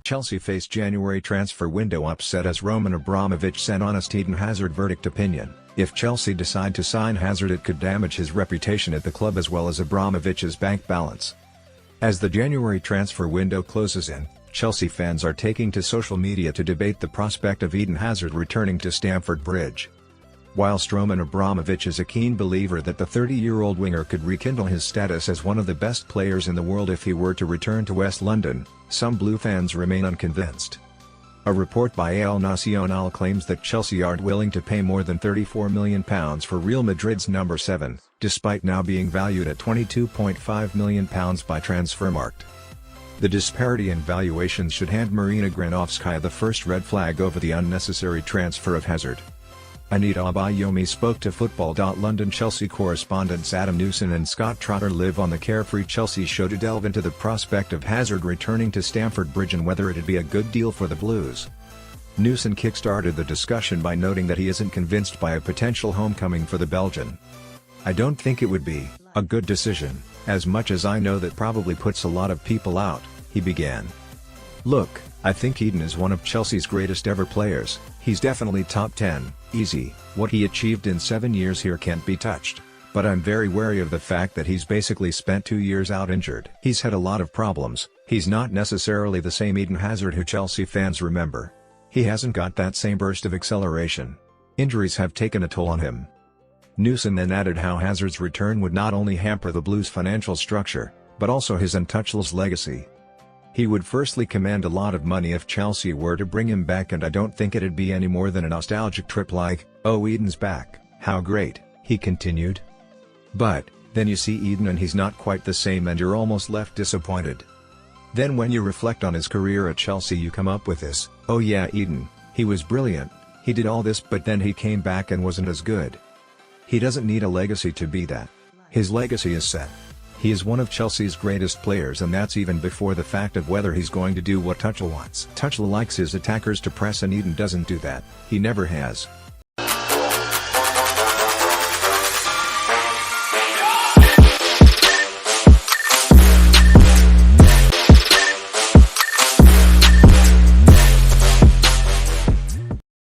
Chelsea face January transfer window upset as Roman Abramovich sent honest Eden Hazard verdict opinion. If Chelsea decide to sign Hazard, it could damage his reputation at the club as well as Abramovich's bank balance. As the January transfer window closes in, Chelsea fans are taking to social media to debate the prospect of Eden Hazard returning to Stamford Bridge. Whilst Roman Abramovich is a keen believer that the 30-year-old winger could rekindle his status as one of the best players in the world if he were to return to West London, some Blue fans remain unconvinced. A report by El Nacional claims that Chelsea aren't willing to pay more than £34 million for Real Madrid's number 7, despite now being valued at £22.5 million by Transfermarkt. The disparity in valuations should hand Marina Granovskaya the first red flag over the unnecessary transfer of Hazard. Anita Abayomi spoke to Football.London Chelsea correspondents Adam Newson and Scott Trotter live on the Carefree Chelsea show to delve into the prospect of Hazard returning to Stamford Bridge and whether it'd be a good deal for the Blues. Newson kick-started the discussion by noting that he isn't convinced by a potential homecoming for the Belgian. "I don't think it would be a good decision, as much as I know that probably puts a lot of people out," he began. "Look, I think Eden is one of Chelsea's greatest ever players. He's definitely top 10, easy. What he achieved in 7 years here can't be touched. But I'm very wary of the fact that he's basically spent 2 years out injured. He's had a lot of problems. He's not necessarily the same Eden Hazard who Chelsea fans remember. He hasn't got that same burst of acceleration. Injuries have taken a toll on him." Newson then added how Hazard's return would not only hamper the Blues' financial structure, but also his untouchless legacy. "He would firstly command a lot of money if Chelsea were to bring him back, and I don't think it'd be any more than a nostalgic trip like, 'Oh, Eden's back, how great,'" he continued. "But, then you see Eden and he's not quite the same and you're almost left disappointed. Then when you reflect on his career at Chelsea you come up with this, 'Oh yeah, Eden, he was brilliant, he did all this but then he came back and wasn't as good.' He doesn't need a legacy to be that. His legacy is set. He is one of Chelsea's greatest players, and that's even before the fact of whether he's going to do what Tuchel wants. Tuchel likes his attackers to press and Eden doesn't do that, he never has.